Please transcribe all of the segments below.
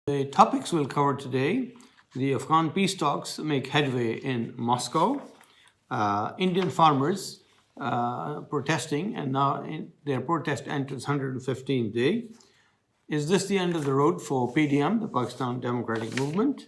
The topics we'll cover today: the Afghan peace talks make headway in Moscow, Indian farmers protesting, and now their protest enters 115th day. Is this the end of the road for PDM, the Pakistan Democratic Movement?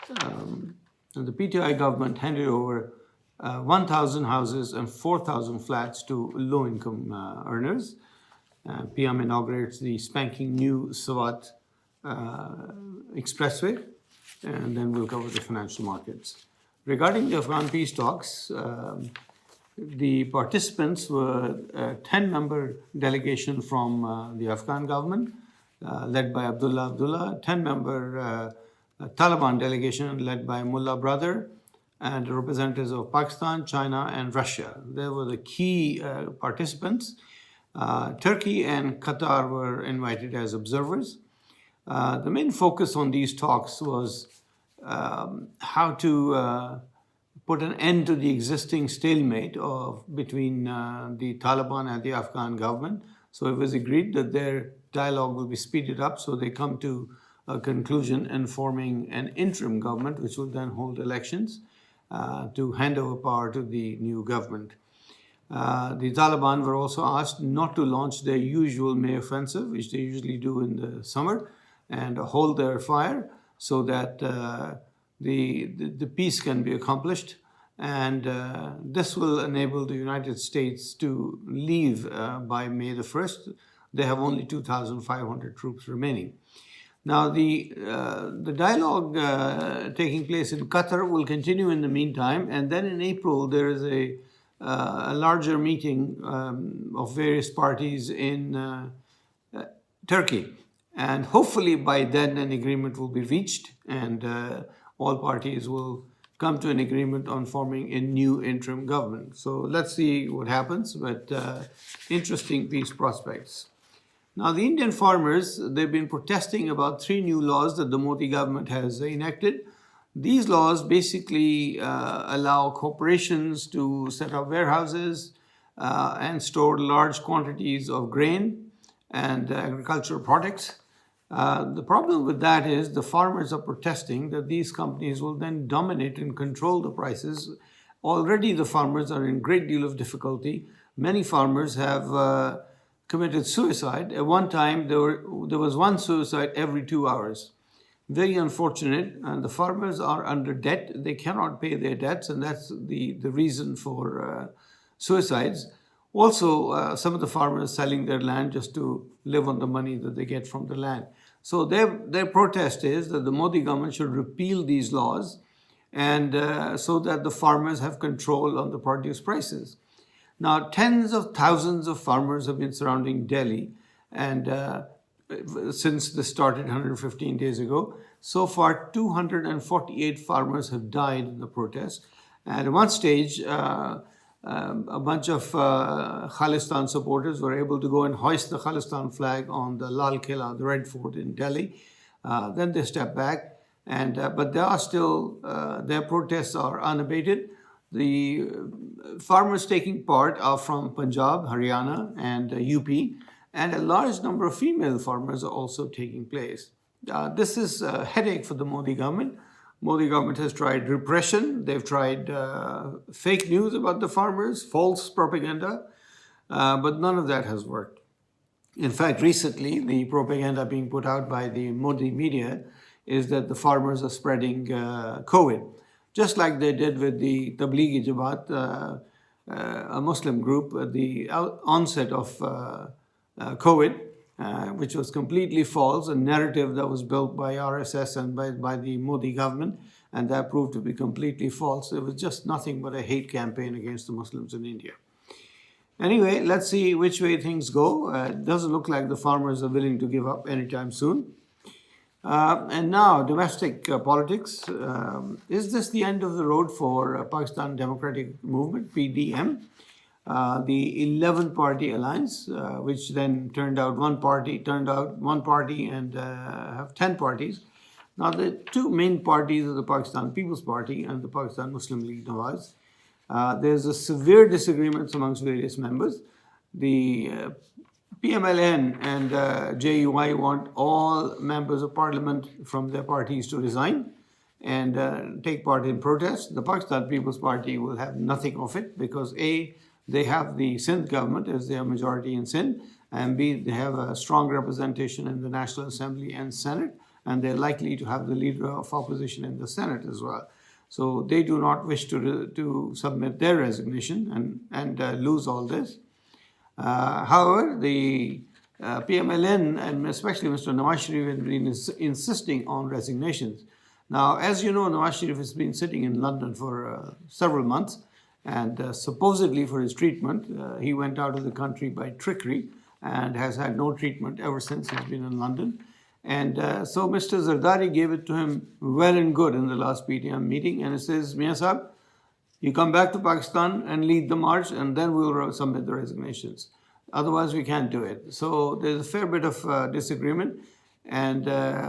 The PTI government handed over 1,000 houses and 4,000 flats to low-income earners. PM inaugurates the spanking new Swat expressway, and then we'll cover the financial markets. Regarding the Afghan peace talks, the participants were a 10-member delegation from the Afghan government, led by Abdullah, 10-member Taliban delegation led by Mullah Brother, and representatives of Pakistan, China, and Russia. They were the key participants. Turkey and Qatar were invited as observers. The main focus on these talks was how to put an end to the existing stalemate between the Taliban and the Afghan government. So it was agreed that their dialogue will be speeded up so they come to a conclusion in forming an interim government, which will then hold elections to hand over power to the new government. The Taliban were also asked not to launch their usual May offensive, which they usually do in the summer, and hold their fire so that the peace can be accomplished. And this will enable the United States to leave by May the 1st. They have only 2,500 troops remaining. Now, the dialogue taking place in Qatar will continue in the meantime, and then in April there is a larger meeting of various parties in Turkey. And hopefully by then an agreement will be reached, and all parties will come to an agreement on forming a new interim government. So let's see what happens, but interesting peace prospects. Now, the Indian farmers, they've been protesting about 3 new laws that the Modi government has enacted. These laws basically allow corporations to set up warehouses and store large quantities of grain and agricultural products. The problem with that is the farmers are protesting that these companies will then dominate and control the prices. Already the farmers are in a great deal of difficulty. Many farmers have committed suicide. At one time, there was one suicide every 2 hours. Very unfortunate, and the farmers are under debt. They cannot pay their debts, and that's the reason for suicides. Also, some of the farmers selling their land just to live on the money that they get from the land. So their protest is that the Modi government should repeal these laws, and so that the farmers have control on the produce prices. Now, tens of thousands of farmers have been surrounding Delhi, and since this started 115 days ago. So far, 248 farmers have died in the protest. And at one stage, a bunch of Khalistan supporters were able to go and hoist the Khalistan flag on the Lal Killa, the Red Fort in Delhi. Then they stepped back, but they are still, their protests are unabated. The farmers taking part are from Punjab, Haryana, and UP, and a large number of female farmers are also taking place. This is a headache for the Modi government. Modi government has tried repression. They've tried fake news about the farmers, false propaganda, but none of that has worked. In fact, recently, the propaganda being put out by the Modi media is that the farmers are spreading COVID, just like they did with the Tablighi Jamaat, a Muslim group, at the onset of COVID, which was completely false, a narrative that was built by RSS and by the Modi government, and that proved to be completely false. It was just nothing but a hate campaign against the Muslims in India. Anyway, let's see which way things go. It doesn't look like the farmers are willing to give up anytime soon. And now, domestic politics. Is this the end of the road for Pakistan Democratic Movement, PDM? The 11-party alliance, which then turned out one party and have 10 parties. Now, the 2 main parties are the Pakistan People's Party and the Pakistan Muslim League Nawaz. There's a severe disagreements amongst various members. The PMLN and JUI want all members of parliament from their parties to resign and take part in protests. The Pakistan People's Party will have nothing of it because A, they have the Sindh government as their majority in Sindh, and B, they have a strong representation in the National Assembly and Senate, and they're likely to have the leader of opposition in the Senate as well. So they do not wish to submit their resignation and lose all this. However, the PMLN and especially Mr. Nawaz Sharif have been insisting on resignations. Now, as you know, Nawaz Sharif has been sitting in London for several months, and supposedly for his treatment, he went out of the country by trickery and has had no treatment ever since he's been in London. And so Mr. Zardari gave it to him well and good in the last PTM meeting, and it says, Mian Sahib, you come back to Pakistan and lead the march, and then we'll submit the resignations. Otherwise, we can't do it. So there's a fair bit of disagreement. And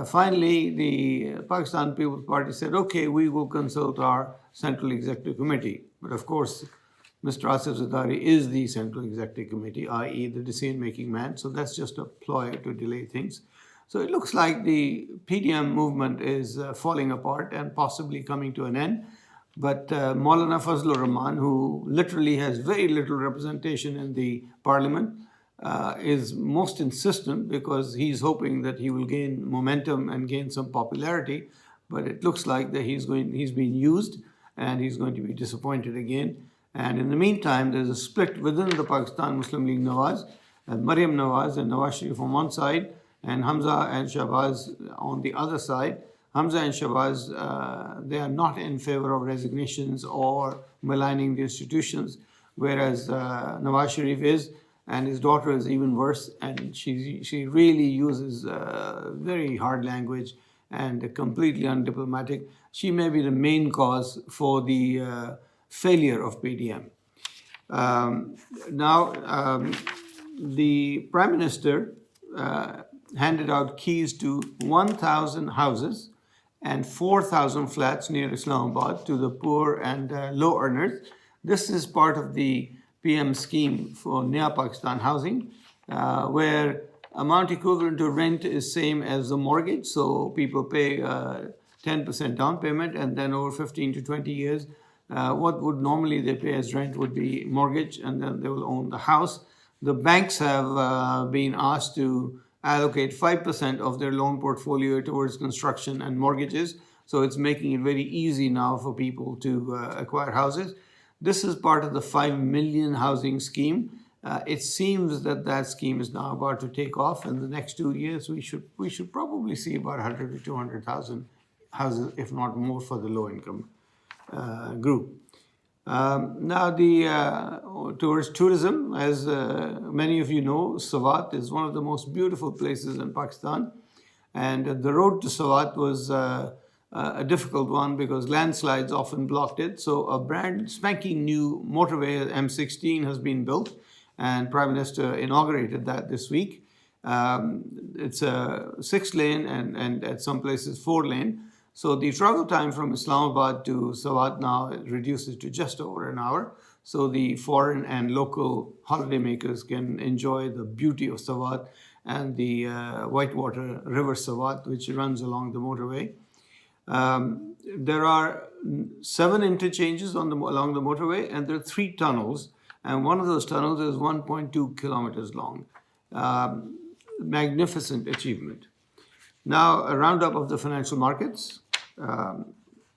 finally, the Pakistan People's Party said, okay, we will consult our Central Executive Committee. But of course, Mr. Asif Zardari is the Central Executive Committee, i.e. the decision-making man. So that's just a ploy to delay things. So it looks like the PDM movement is falling apart and possibly coming to an end. But Maulana Fazlur Rahman, who literally has very little representation in the parliament, is most insistent because he's hoping that he will gain momentum and gain some popularity. But it looks like that he's been used and he's going to be disappointed again. And in the meantime, there's a split within the Pakistan Muslim League Nawaz, Maryam Nawaz and Nawaz Sharif on one side, and Hamza and Shahbaz on the other side. Hamza and Shahbaz, they are not in favor of resignations or maligning the institutions, whereas Nawaz Sharif is, and his daughter is even worse, and she really uses very hard language and completely undiplomatic. She may be the main cause for the failure of PDM. The Prime Minister handed out keys to 1,000 houses and 4,000 flats near Islamabad to the poor and low earners. This is part of the PM scheme for Naya Pakistan housing, where amount equivalent to rent is same as the mortgage. So people pay 10% down payment, and then over 15 to 20 years, what would normally they pay as rent would be mortgage, and then they will own the house. The banks have been asked to allocate 5% of their loan portfolio towards construction and mortgages. So it's making it very easy now for people to acquire houses. This is part of the 5 million housing scheme. It seems that that scheme is now about to take off. In the next 2 years, we should probably see about 100 to 200,000 houses, if not more, for the low-income group. Now, towards tourism, as many of you know, Swat is one of the most beautiful places in Pakistan. And the road to Swat was a difficult one because landslides often blocked it. So a brand spanking new motorway, M16, has been built, and Prime Minister inaugurated that this week. It's a 6-lane and at some places 4-lane. So the travel time from Islamabad to Swat now reduces to just over an hour. So the foreign and local holidaymakers can enjoy the beauty of Swat and the Whitewater River Swat, which runs along the motorway. There are 7 interchanges along the motorway, and there are 3 tunnels. And one of those tunnels is 1.2 kilometers long. Magnificent achievement. Now, a roundup of the financial markets.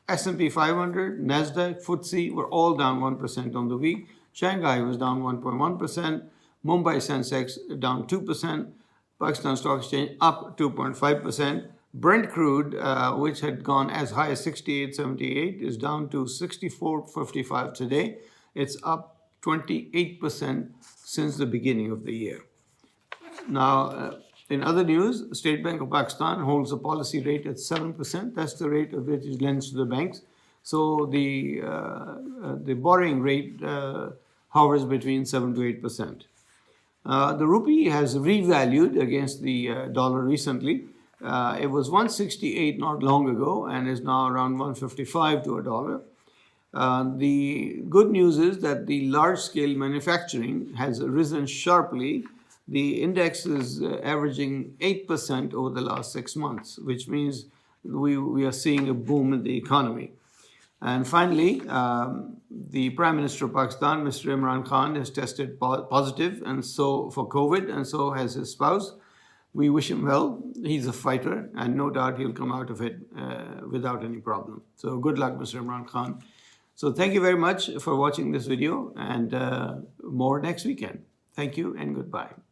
S&P 500, NASDAQ, FTSE were all down 1% on the week. Shanghai was down 1.1%. Mumbai Sensex down 2%. Pakistan Stock Exchange up 2.5%. Brent crude, which had gone as high as 68.78, is down to 64.55 today. It's up 28% since the beginning of the year. Now, in other news, State Bank of Pakistan holds a policy rate at 7%. That's the rate at which it lends to the banks. So the borrowing rate hovers between 7 to 8%. The rupee has revalued against the dollar recently. It was 168 not long ago and is now around 155 to a dollar. The good news is that the large-scale manufacturing has risen sharply the index is averaging 8% over the last 6 months, which means we are seeing a boom in the economy. And finally, the Prime Minister of Pakistan, Mr. Imran Khan, has tested positive and so for COVID, and so has his spouse. We wish him well. He's a fighter, and no doubt he'll come out of it without any problem. So good luck, Mr. Imran Khan. So thank you very much for watching this video, and more next weekend. Thank you and goodbye.